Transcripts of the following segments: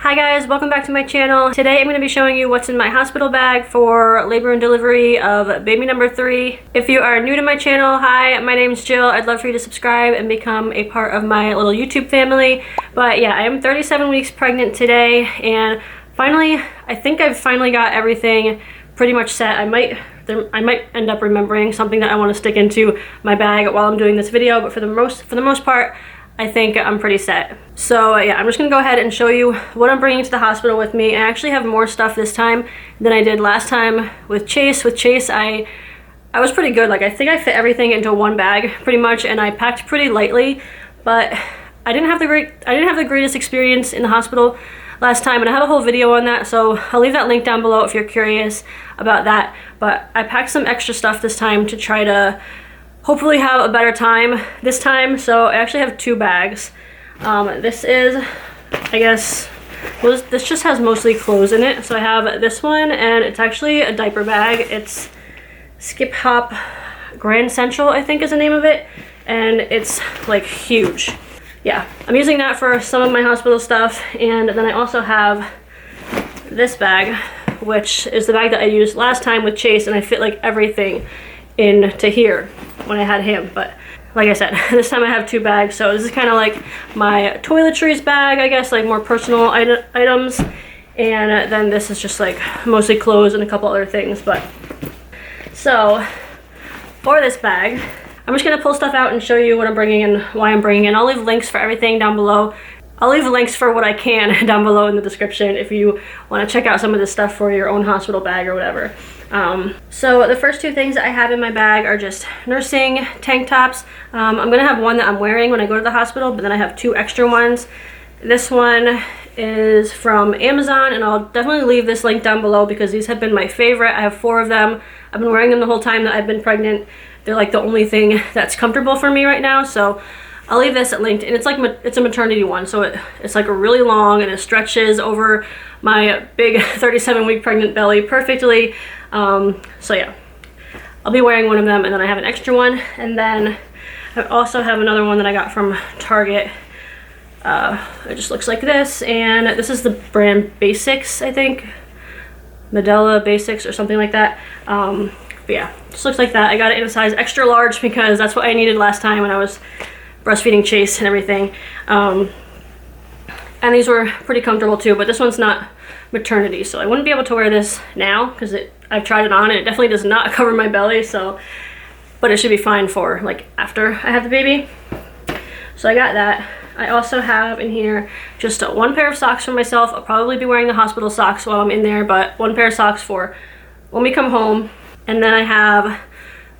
Hi guys, welcome back to my channel. Today I'm going to be showing you what's in my hospital bag for labor and delivery of baby number 3. If you are new to my channel, hi, my name's Jill. I'd love for you to subscribe and become a part of my little YouTube family. But yeah, I am 37 weeks pregnant today, and finally, I think I've finally got everything pretty much set. I might end up remembering something that I want to stick into my bag while I'm doing this video, but for the most part, I think I'm pretty set. So yeah, I'm just gonna go ahead and show you what I'm bringing to the hospital with me. I actually have more stuff this time than I did last time with Chase. With Chase, I was pretty good. Like, I think I fit everything into one bag pretty much, and I packed pretty lightly, but I didn't have the greatest experience in the hospital last time, and I have a whole video on that, so I'll leave that link down below if you're curious about that. But I packed some extra stuff this time to try to hopefully have a better time this time. So I actually have 2 bags. This is, I guess, well, this just has mostly clothes in it. So I have this one, and it's actually a diaper bag. It's Skip Hop Grand Central, I think is the name of it, and it's like huge. Yeah, I'm using that for some of my hospital stuff. And then I also have this bag, which is the bag that I used last time with Chase, and I fit like everything into here when I had him. But like I said, this time I have 2 bags, so this is kind of like my toiletries bag, I guess, like more personal items, and then this is just like mostly clothes and a couple other things. But so for this bag, I'm just gonna pull stuff out and show you what I'm bringing and why I'm bringing it. I'll leave links for everything down below. I'll leave links for what I can down below in the description if you want to check out some of this stuff for your own hospital bag or whatever. So the first 2 things I have in my bag are just nursing tank tops. I'm gonna have one that I'm wearing when I go to the hospital, but then I have 2 extra ones. This one is from Amazon, and I'll definitely leave this link down below because these have been my favorite. I have 4 of them. I've been wearing them the whole time that I've been pregnant. They're like the only thing that's comfortable for me right now, so I'll leave this linked. And it's like it's a maternity one, so it's like a really long, and it stretches over my big 37-week pregnant belly perfectly. So yeah, I'll be wearing one of them, and then I have an extra one, and then I also have another one that I got from Target. It just looks like this, and this is the brand Basics, I think. Medela Basics or something like that. But yeah, just looks like that. I got it in a size extra large because that's what I needed last time when I was breastfeeding Chase and everything. And these were pretty comfortable too, but this one's not maternity, so I wouldn't be able to wear this now because I've tried it on and it definitely does not cover my belly, so, but it should be fine for like after I have the baby. So I got that. I also have in here just 1 pair of socks for myself. I'll probably be wearing the hospital socks while I'm in there, but 1 pair of socks for when we come home. And then I have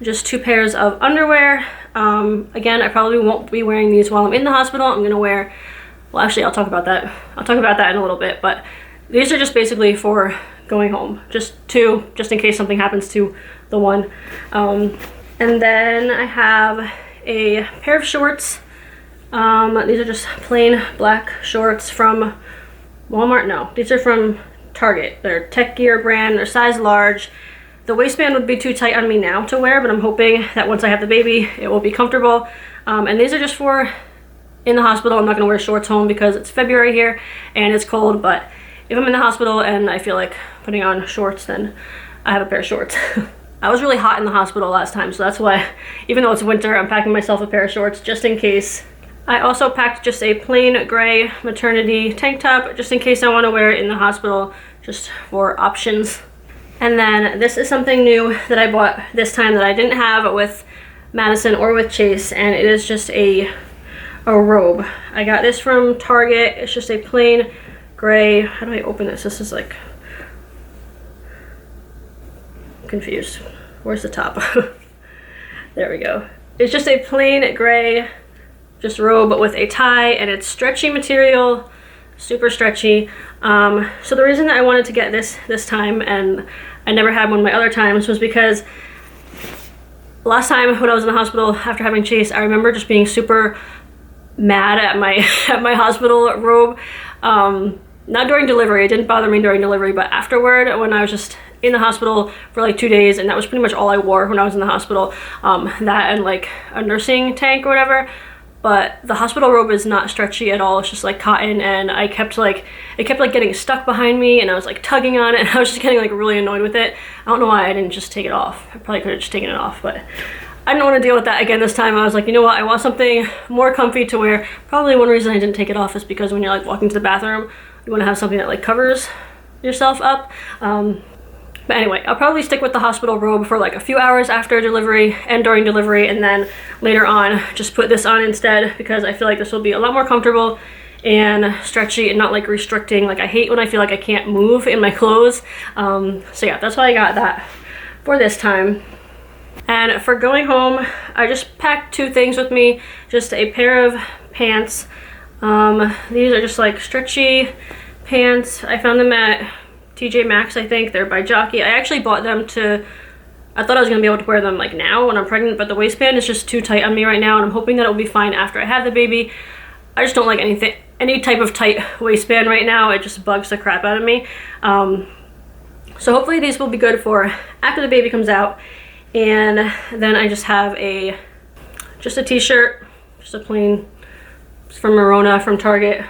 just 2 pairs of underwear. Again, I probably won't be wearing these while I'm in the hospital. I'm gonna wear, well, actually I'll talk about that. I'll talk about that in a little bit, but these are just basically for going home. Just 2, just in case something happens to the one. And then I have a pair of shorts. These are just plain black shorts from Walmart. No, these are from Target. They're Tech Gear brand, they're size large. The waistband would be too tight on me now to wear, but I'm hoping that once I have the baby, it will be comfortable. And these are just for in the hospital. I'm not gonna wear shorts home because it's February here and it's cold, but if I'm in the hospital and I feel like putting on shorts, then I have a pair of shorts. I was really hot in the hospital last time, so that's why, even though it's winter, I'm packing myself a pair of shorts just in case. I also packed just a plain gray maternity tank top just in case I want to wear it in the hospital, just for options. And then this is something new that I bought this time that I didn't have with Madison or with Chase, and it is just a robe. I got this from Target. It's just a plain gray, how do I open this? This is like, confused. Where's the top? There we go. It's just a plain gray just robe, but with a tie, and it's stretchy material, super stretchy. So the reason that I wanted to get this time, and I never had one my other times, was because last time when I was in the hospital after having Chase, I remember just being super mad at my at my hospital robe. Not during delivery, it didn't bother me during delivery, but afterward, when I was just in the hospital for like 2 days, and that was pretty much all I wore when I was in the hospital. That and like a nursing tank or whatever. but the hospital robe is not stretchy at all. It's just like cotton, and it kept like getting stuck behind me, and I was like tugging on it, and I was just getting like really annoyed with it. I don't know why I didn't just take it off. I probably could have just taken it off, but I didn't want to deal with that again this time. I was like, you know what, I want something more comfy to wear. Probably one reason I didn't take it off is because when you're like walking to the bathroom, you want to have something that like covers yourself up. But anyway, I'll probably stick with the hospital robe for like a few hours after delivery and during delivery, and then later on just put this on instead, because I feel like this will be a lot more comfortable and stretchy and not like restricting. Like I hate when I feel like I can't move in my clothes. So yeah, that's why I got that for this time. And for going home, I just packed 2 things with me. Just a pair of pants. These are just like stretchy pants. I found them at TJ Maxx, I think. They're by Jockey. I actually bought them I thought I was going to be able to wear them like now when I'm pregnant, but the waistband is just too tight on me right now, and I'm hoping that it'll be fine after I have the baby. I just don't like any type of tight waistband right now. It just bugs the crap out of me. So hopefully these will be good for after the baby comes out. And then I just have just a t-shirt, just a plain, it's from Marona from Target.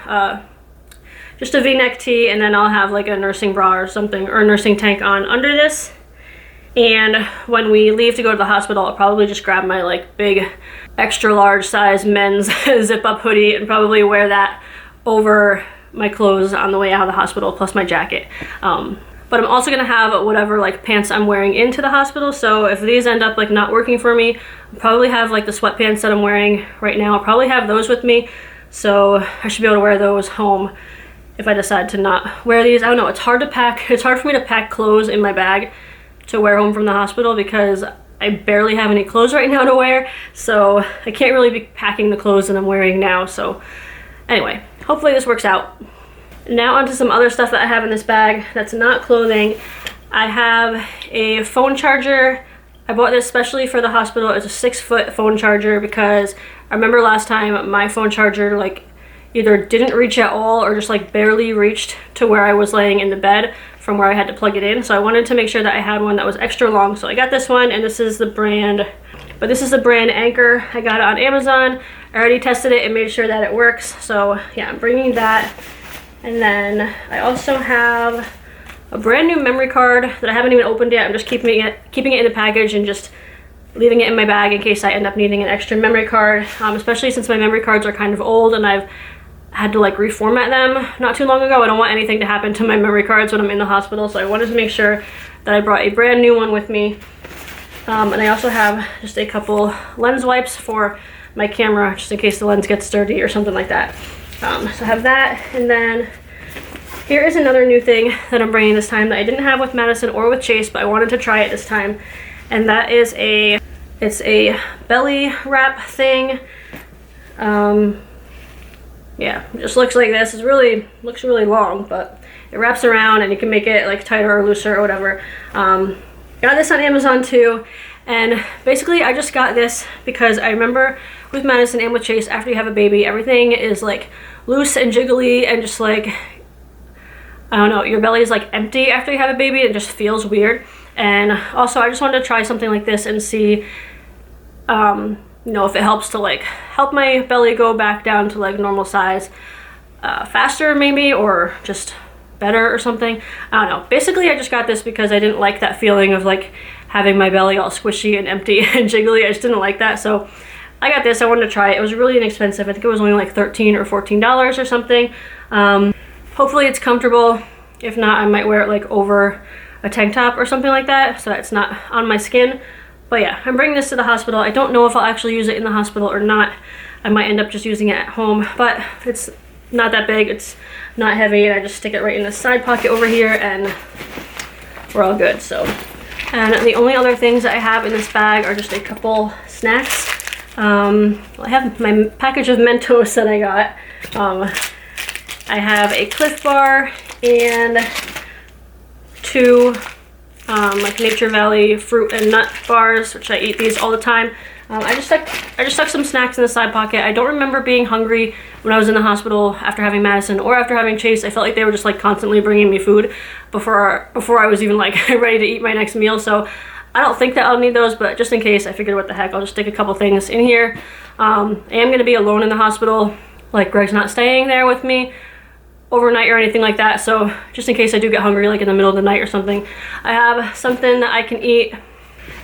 Just a v-neck tee, and then I'll have like a nursing bra or something, or a nursing tank on under this. And when we leave to go to the hospital, I'll probably just grab my like big extra large size men's zip up hoodie and probably wear that over my clothes on the way out of the hospital, plus my jacket. But I'm also gonna have whatever like pants I'm wearing into the hospital. So if these end up like not working for me, I'll probably have like the sweatpants that I'm wearing right now. I'll probably have those with me. So I should be able to wear those home if I decide to not wear these. I don't know, it's hard to pack. It's hard for me to pack clothes in my bag to wear home from the hospital because I barely have any clothes right now to wear. So I can't really be packing the clothes that I'm wearing now. So anyway, hopefully this works out. Now onto some other stuff that I have in this bag that's not clothing. I have a phone charger. I bought this especially for the hospital. It's a 6-foot phone charger because I remember last time my phone charger like either didn't reach at all or just like barely reached to where I was laying in the bed from where I had to plug it in. So I wanted to make sure that I had one that was extra long. So I got this one, and this is the brand Anchor. I got it on Amazon. I already tested it and made sure that it works. So yeah, I'm bringing that. And then I also have a brand new memory card that I haven't even opened yet. I'm just keeping it in the package and just leaving it in my bag in case I end up needing an extra memory card, especially since my memory cards are kind of old and I've had to like reformat them not too long ago. I don't want anything to happen to my memory cards when I'm in the hospital, so I wanted to make sure that I brought a brand new one with me. And I also have just a couple lens wipes for my camera, just in case the lens gets dirty or something like that. So I have that, and then here is another new thing that I'm bringing this time that I didn't have with Madison or with Chase, but I wanted to try it this time, and that is it's a belly wrap thing. Yeah, it just looks like this. Looks really long, but it wraps around and you can make it like tighter or looser or whatever. Got this on Amazon too, and basically I just got this because I remember with Madison and with Chase, after you have a baby, everything is like loose and jiggly and just like, I don't know, your belly is like empty after you have a baby. It just feels weird. And also I just wanted to try something like this and see you know, if it helps to like help my belly go back down to like normal size faster maybe, or just better or something. I don't know. Basically I just got this because I didn't like that feeling of like having my belly all squishy and empty and jiggly. I just didn't like that, so I got this. I wanted to try it. It was really inexpensive. I think it was only like $13 or $14 or something. Hopefully it's comfortable. If not, I might wear it like over a tank top or something like that so that it's not on my skin. But yeah, I'm bringing this to the hospital. I don't know if I'll actually use it in the hospital or not. I might end up just using it at home, but it's not that big. It's not heavy, and I just stick it right in the side pocket over here and we're all good. So, and the only other things that I have in this bag are just a couple snacks. I have my package of Mentos that I got. I have a Cliff Bar and 2 like Nature Valley fruit and nut bars, which I eat these all the time. I just stuck some snacks in the side pocket. I don't remember being hungry when I was in the hospital after having Madison or after having Chase. I felt like they were just like constantly bringing me food before I was even like ready to eat my next meal. So I don't think that I'll need those, but just in case, I figured what the heck, I'll just stick a couple things in here. I am gonna be alone in the hospital. Like, Greg's not staying there with me overnight or anything like that, so just in case I do get hungry like in the middle of the night or something, I have something that I can eat.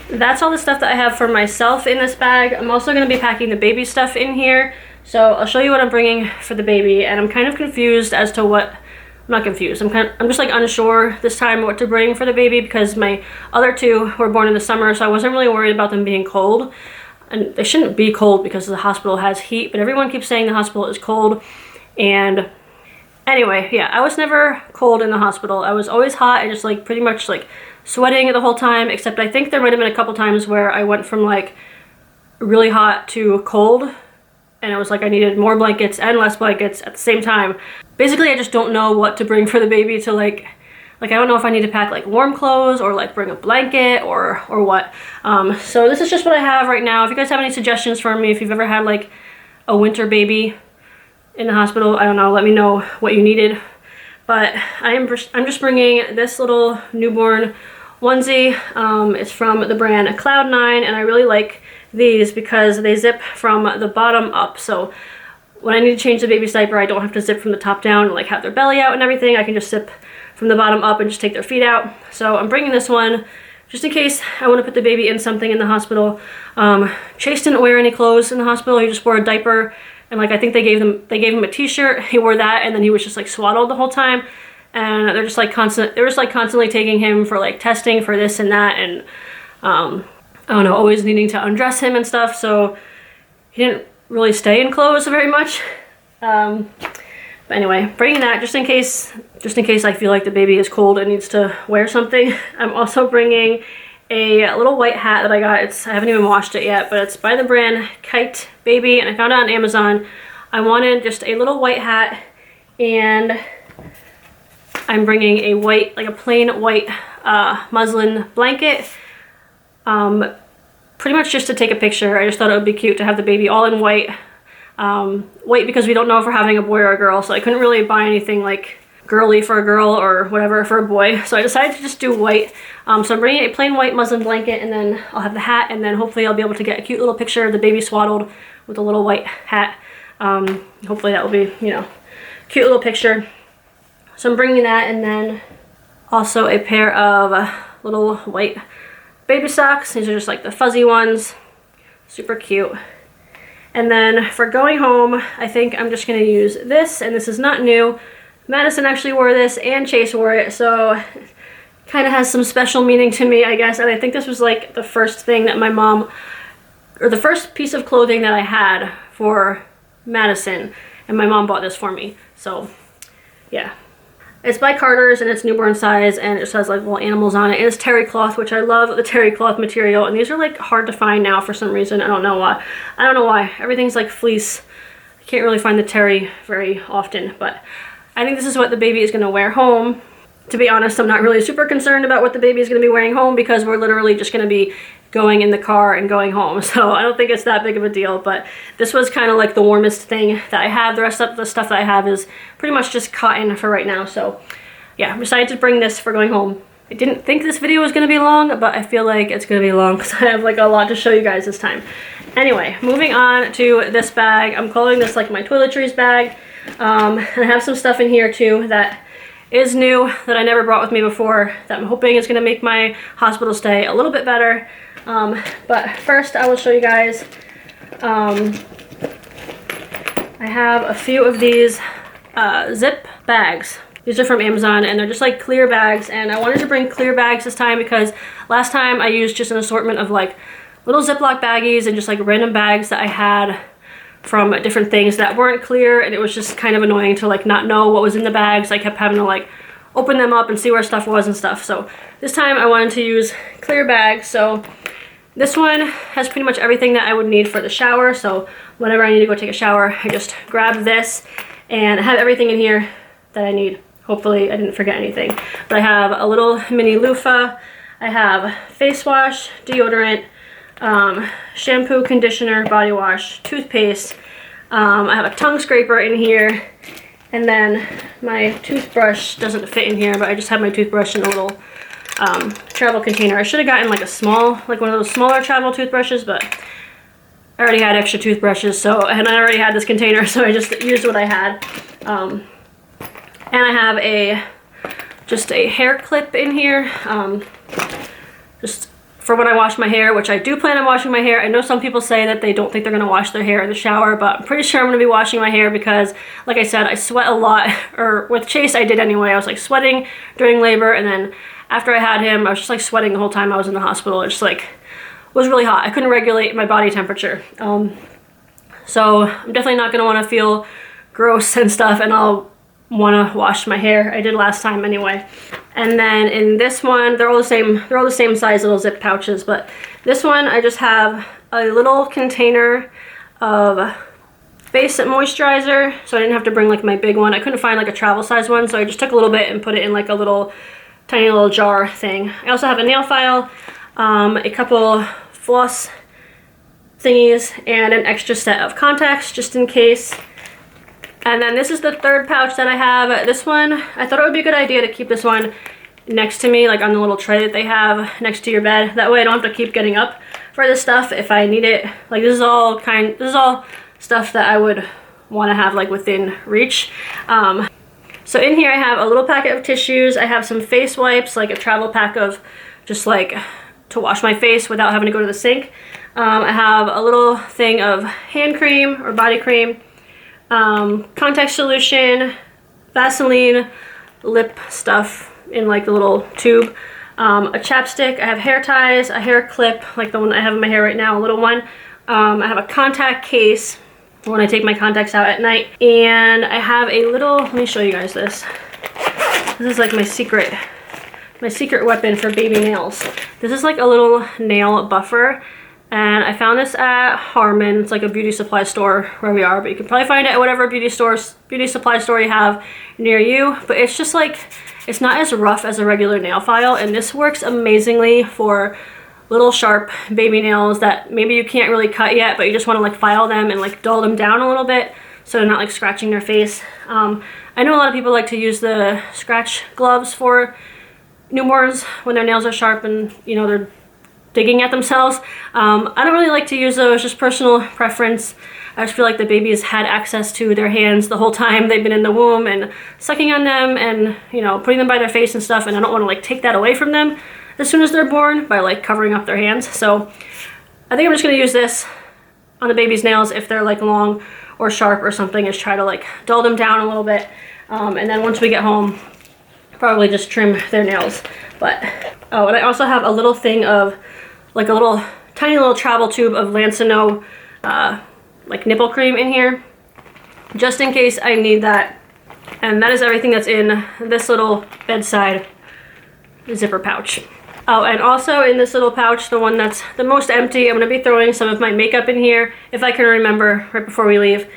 That's all the stuff that I have for myself in this bag. I'm also going to be packing the baby stuff in here, so I'll show you what I'm bringing for the baby. And I'm kind of confused as to what, I'm not confused, I'm just like unsure this time what to bring for the baby, because my other two were born in the summer, so I wasn't really worried about them being cold. And they shouldn't be cold because the hospital has heat, but everyone keeps saying the hospital is cold. And anyway, yeah, I was never cold in the hospital. I was always hot and just like pretty much like sweating the whole time, except I think there might have been a couple times where I went from like really hot to cold, and it was like I needed more blankets and less blankets at the same time. Basically, I just don't know what to bring for the baby to like I don't know if I need to pack like warm clothes or like bring a blanket or what. So this is just what I have right now. If you guys have any suggestions for me, if you've ever had like a winter baby in the hospital, I don't know, let me know what you needed. But I'm just bringing this little newborn onesie. It's from the brand Cloud9, and I really like these because they zip from the bottom up. So when I need to change the baby's diaper, I don't have to zip from the top down and like have their belly out and everything. I can just zip from the bottom up and just take their feet out. So I'm bringing this one just in case I want to put the baby in something in the hospital. Chase didn't wear any clothes in the hospital. He just wore a diaper, and like I think they gave him a t-shirt. He wore that, and then he was just like swaddled the whole time. And they're just like constantly taking him for like testing for this and that, and I don't know, always needing to undress him and stuff. So he didn't really stay in clothes very much. But anyway, bringing that just in case I feel like the baby is cold and needs to wear something. I'm also bringing a little white hat that I got. I haven't even washed it yet, but it's by the brand Kite Baby, and I found it on Amazon. I wanted just a little white hat, and I'm bringing a white, like a plain white muslin blanket. Pretty much just to take a picture. I just thought it would be cute to have the baby all in white. White because we don't know if we're having a boy or a girl, so I couldn't really buy anything like girly for a girl or whatever for a boy, so I decided to just do white. So I'm bringing a plain white muslin blanket, and then I'll have the hat, and then hopefully I'll be able to get a cute little picture of the baby swaddled with a little white hat. Hopefully that will be, you know, cute little picture. So I'm bringing that, and then also a pair of little white baby socks. These are just like the fuzzy ones, super cute. And then for going home, I think I'm just going to use this, and this is not new. Madison actually wore this, and Chase wore it, so it kind of has some special meaning to me, I guess. And I think this was like the first thing that my mom, or the first piece of clothing that I had for Madison, and my mom bought this for me. So yeah. It's by Carter's, and it's newborn size, and it just has like little animals on it. And it's terry cloth, which I love the terry cloth material. And these are like hard to find now for some reason. I don't know why. Everything's like fleece. I can't really find the terry very often, but I think this is what the baby is gonna wear home. To be honest, I'm not really super concerned about what the baby is gonna be wearing home, because we're literally just gonna be going in the car and going home. So I don't think it's that big of a deal, but this was kind of like the warmest thing that I have. The rest of the stuff that I have is pretty much just cotton for right now. So yeah, I decided to bring this for going home. I didn't think this video was going to be long, but I feel like it's going to be long because I have like a lot to show you guys this time. Anyway, moving on to this bag. I'm calling this like my Toiletries bag. And I have some stuff in here too that is new that I never brought with me before, that I'm hoping is going to make my hospital stay a little bit better. But first I will show you guys, I have a few of these zip bags. These are from Amazon, and they're just like clear bags, and I wanted to bring clear bags this time because last time I used just an assortment of like little Ziploc baggies and just like random bags that I had from different things that weren't clear, and it was just kind of annoying to like not know what was in the bags. I kept having to like open them up and see where stuff was and stuff. So this time I wanted to use clear bags. So this one has pretty much everything that I would need for the shower. So whenever I need to go take a shower, I just grab this, and I have everything in here that I need. Hopefully I didn't forget anything. But I have a little mini loofah. I have face wash, deodorant, shampoo, conditioner, body wash, toothpaste. I have a tongue scraper in here. And then my toothbrush doesn't fit in here, but I just have my toothbrush in a little travel container. I should have gotten like a small, like one of those smaller travel toothbrushes, but I already had extra toothbrushes, so, and I already had this container, so I just used what I had. And I have just a hair clip in here, just for when I wash my hair, which I do plan on washing my hair. I know some people say that they don't think they're gonna wash their hair in the shower, but I'm pretty sure I'm gonna be washing my hair because, like I said, I sweat a lot, or with Chase I did anyway. I was like sweating during labor, and then after I had him, I was just like sweating the whole time I was in the hospital. It just like was really hot. I couldn't regulate my body temperature. So I'm definitely not gonna wanna feel gross and stuff, and I'll want to wash my hair. I did last time anyway. And then in this one, they're all the same size little zip pouches, but this one I just have a little container of base moisturizer, so I didn't have to bring like my big one. I couldn't find like a travel size one, so I just took a little bit and put it in like a little tiny little jar thing. I also have a nail file, a couple floss thingies, and an extra set of contacts just in case. And then this is the third pouch that I have. This one, I thought it would be a good idea to keep this one next to me, like on the little tray that they have next to your bed. That way I don't have to keep getting up for this stuff if I need it. Like this is all stuff that I would want to have like within reach. So in here I have a little packet of tissues. I have some face wipes, like a travel pack of just like to wash my face without having to go to the sink. I have a little thing of hand cream or body cream, contact solution, Vaseline, lip stuff in like the little tube, a chapstick. I have hair ties, a hair clip, like the one I have in my hair right now, a little one. I have a contact case when I take my contacts out at night, and I have a little, let me show you guys this. This is like my secret weapon for baby nails. This is like a little nail buffer. And I found this at Harmon. It's like a beauty supply store where we are, but you can probably find it at whatever beauty supply store you have near you. But it's just like, it's not as rough as a regular nail file, and this works amazingly for little sharp baby nails that maybe you can't really cut yet, but you just want to like file them and like dull them down a little bit so they're not like scratching their face. I know a lot of people like to use the scratch gloves for newborns when their nails are sharp and, you know, they're digging at themselves. I don't really like to use those, just personal preference. I just feel like the babies had access to their hands the whole time they've been in the womb and sucking on them and, you know, putting them by their face and stuff, and I don't want to like take that away from them as soon as they're born by like covering up their hands. So I think I'm just gonna use this on the baby's nails if they're like long or sharp or something, is try to like dull them down a little bit, and then once we get home probably just trim their nails. But oh, and I also have a little thing of like a little tiny little travel tube of Lancino like nipple cream in here, just in case I need that. And that is everything that's in this little bedside zipper pouch. Oh, and also in this little pouch, the one that's the most empty, I'm gonna be throwing some of my makeup in here if I can remember right before we leave.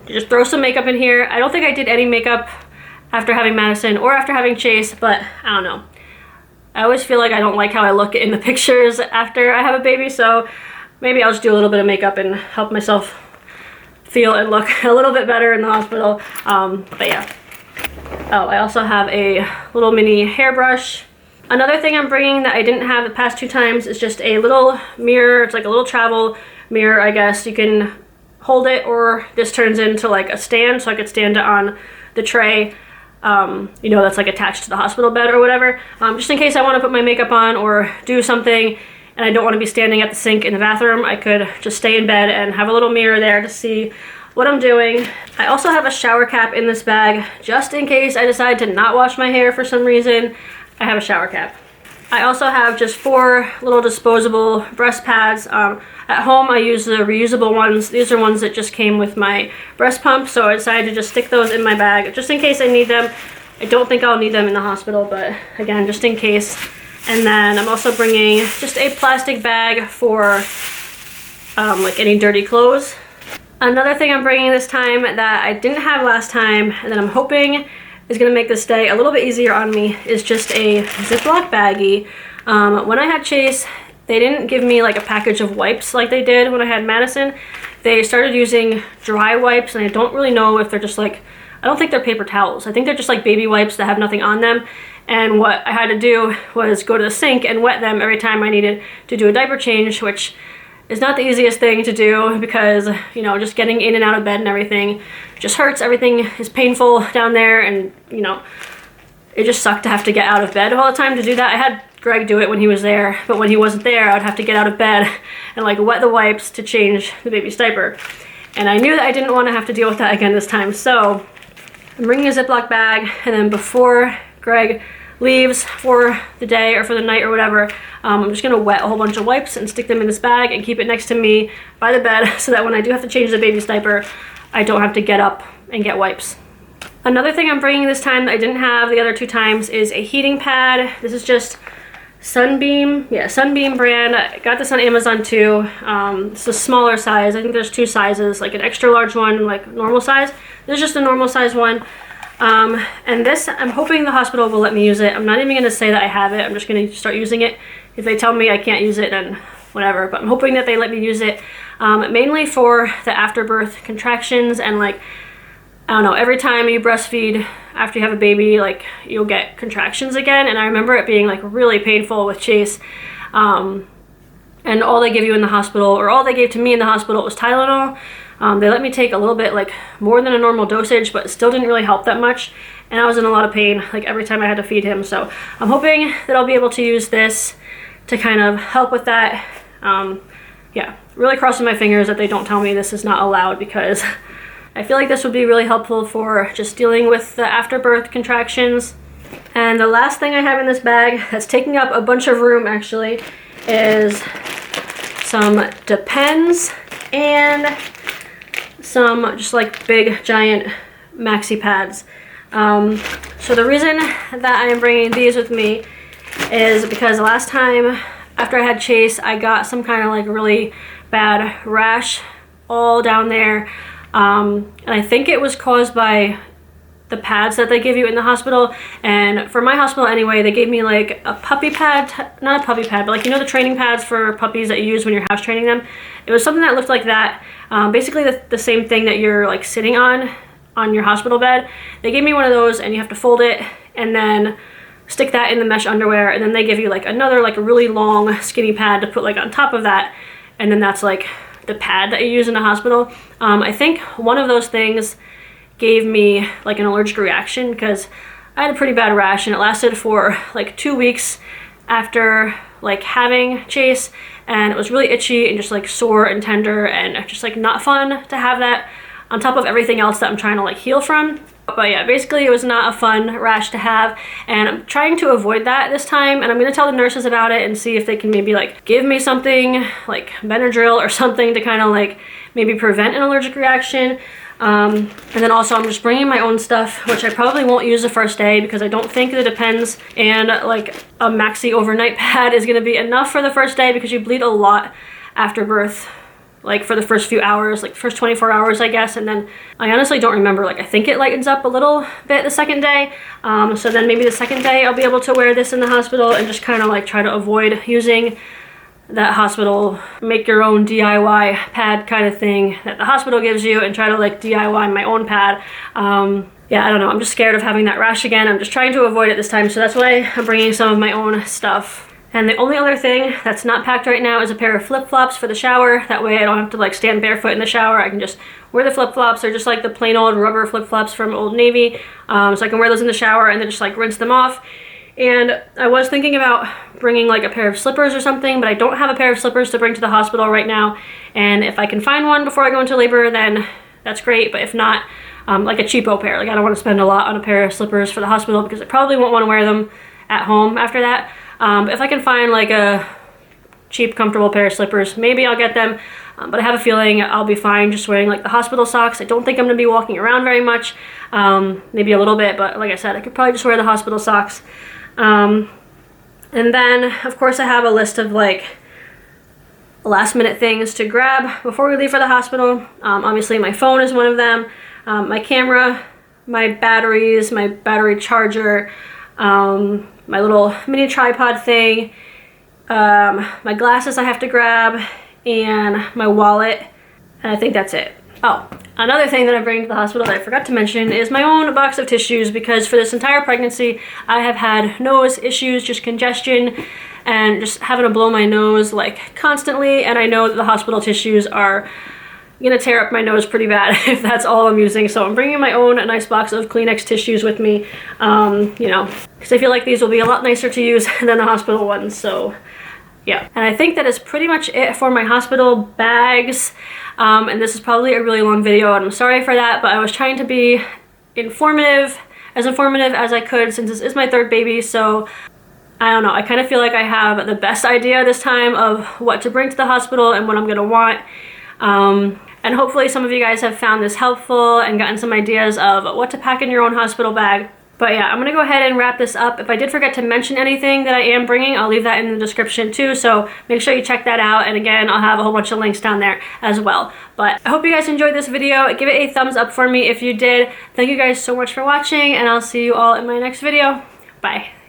Just throw some makeup in here. I don't think I did any makeup after having Madison or after having Chase, but I don't know. I always feel like I don't like how I look in the pictures after I have a baby, so maybe I'll just do a little bit of makeup and help myself feel and look a little bit better in the hospital. But yeah. Oh, I also have a little mini hairbrush. Another thing I'm bringing that I didn't have the past 2 times is just a little mirror. It's like a little travel mirror, I guess. You can hold it, or this turns into like a stand, so I could stand it on the tray. You know, that's like attached to the hospital bed or whatever, just in case I want to put my makeup on or do something and I don't want to be standing at the sink in the bathroom. I could just stay in bed and have a little mirror there to see what I'm doing. I also have a shower cap in this bag just in case I decide to not wash my hair for some reason. I have a shower cap. I also have just 4 little disposable breast pads. At home I use the reusable ones. These are ones that just came with my breast pump, so I decided to just stick those in my bag just in case I need them. I don't think I'll need them in the hospital, but again, just in case. And then I'm also bringing just a plastic bag for like any dirty clothes. Another thing I'm bringing this time that I didn't have last time and that I'm hoping is gonna make this day a little bit easier on me is just a Ziploc baggie. When I had Chase, they didn't give me like a package of wipes like they did when I had Madison. They started using dry wipes, and I don't really know if they're just like, I don't think they're paper towels. I think they're just like baby wipes that have nothing on them. And what I had to do was go to the sink and wet them every time I needed to do a diaper change, which is not the easiest thing to do because, you know, just getting in and out of bed and everything just hurts. Everything is painful down there, and, you know, it just sucked to have to get out of bed all the time to do that. I had Greg do it when he was there, but when he wasn't there, I would have to get out of bed and like wet the wipes to change the baby's diaper. And I knew that I didn't want to have to deal with that again this time. So I'm bringing a Ziploc bag, and then before Greg leaves for the day or for the night or whatever, I'm just gonna wet a whole bunch of wipes and stick them in this bag and keep it next to me by the bed so that when I do have to change the baby's diaper, I don't have to get up and get wipes. Another thing I'm bringing this time that I didn't have the other 2 times is a heating pad. This is just Sunbeam, yeah, Sunbeam brand. I got this on Amazon too. It's a smaller size. I think there's 2 sizes, like an extra large one and like normal size. There's just a normal size one. And this, I'm hoping the hospital will let me use it. I'm not even going to say that I have it. I'm just going to start using it. If they tell me I can't use it, then whatever. But I'm hoping that they let me use it, mainly for the afterbirth contractions and like, I don't know, every time you breastfeed after you have a baby, like you'll get contractions again. And I remember it being like really painful with Chase. And all they give you in the hospital, or all they gave to me in the hospital, was Tylenol. They let me take a little bit, like more than a normal dosage, but it still didn't really help that much. And I was in a lot of pain, like every time I had to feed him. So I'm hoping that I'll be able to use this to kind of help with that. Yeah, really crossing my fingers that they don't tell me this is not allowed, because I feel like this would be really helpful for just dealing with the afterbirth contractions. And the last thing I have in this bag that's taking up a bunch of room actually is some Depends and some just like big giant maxi pads. So the reason that I am bringing these with me is because last time after I had Chase, I got some kind of like really bad rash all down there. And I think it was caused by the pads that they give you in the hospital. And for my hospital anyway, they gave me like a puppy pad, not a puppy pad, but like, you know, the training pads for puppies that you use when you're house training them. It was something that looked like that. Basically the same thing that you're like sitting on your hospital bed. They gave me one of those, and you have to fold it and then stick that in the mesh underwear. And then they give you like another like a really long skinny pad to put like on top of that. And then that's like the pad that you use in the hospital. I think one of those things gave me like an allergic reaction, because I had a pretty bad rash, and it lasted for like 2 weeks after like having Chase, and it was really itchy and just like sore and tender, and just like not fun to have that on top of everything else that I'm trying to like heal from. But yeah, basically it was not a fun rash to have, and I'm trying to avoid that this time. And I'm gonna tell the nurses about it and see if they can maybe like give me something like Benadryl or something to kind of like maybe prevent an allergic reaction. And then also I'm just bringing my own stuff, which I probably won't use the first day, because I don't think the Depends and like a maxi overnight pad is gonna be enough for the first day, because you bleed a lot after birth, like for the first few hours, like first 24 hours, I guess. And then I honestly don't remember, like I think it lightens up a little bit the second day. So then maybe the second day I'll be able to wear this in the hospital and just kind of like try to avoid using that hospital make your own DIY pad kind of thing that the hospital gives you, and try to like DIY my own pad. Yeah, I don't know, I'm just scared of having that rash again. I'm just trying to avoid it this time, so that's why I'm bringing some of my own stuff. And the only other thing that's not packed right now is a pair of flip-flops for the shower. That way I don't have to like stand barefoot in the shower. I can just wear the flip-flops. They're just like the plain old rubber flip-flops from Old Navy. So I can wear those in the shower and then just like rinse them off. And I was thinking about bringing like a pair of slippers or something, but I don't have a pair of slippers to bring to the hospital right now. And if I can find one before I go into labor, then that's great. But if not, like a cheapo pair. Like I don't want to spend a lot on a pair of slippers for the hospital, because I probably won't want to wear them at home after that. But if I can find like a cheap, comfortable pair of slippers, maybe I'll get them. But I have a feeling I'll be fine just wearing like the hospital socks. I don't think I'm going to be walking around very much. Maybe a little bit, but like I said, I could probably just wear the hospital socks. And then of course I have a list of like last minute things to grab before we leave for the hospital. Obviously my phone is one of them, my camera, my batteries, my battery charger, my little mini tripod thing, my glasses I have to grab, and my wallet, and I think that's it. Oh, another thing that I'm bringing to the hospital that I forgot to mention is my own box of tissues, because for this entire pregnancy I have had nose issues, just congestion and just having to blow my nose like constantly, and I know that the hospital tissues are gonna tear up my nose pretty bad if that's all I'm using. So I'm bringing my own nice box of Kleenex tissues with me, you know, because I feel like these will be a lot nicer to use than the hospital ones. So yeah, and I think that is pretty much it for my hospital bags. And this is probably a really long video, and I'm sorry for that, but I was trying to be informative as I could, since this is my third baby. So I don't know, I kind of feel like I have the best idea this time of what to bring to the hospital and what I'm gonna want. And hopefully some of you guys have found this helpful and gotten some ideas of what to pack in your own hospital bag. But yeah, I'm gonna go ahead and wrap this up. If I did forget to mention anything that I am bringing, I'll leave that in the description too, so make sure you check that out. And again, I'll have a whole bunch of links down there as well. But I hope you guys enjoyed this video. Give it a thumbs up for me if you did. Thank you guys so much for watching, and I'll see you all in my next video. Bye.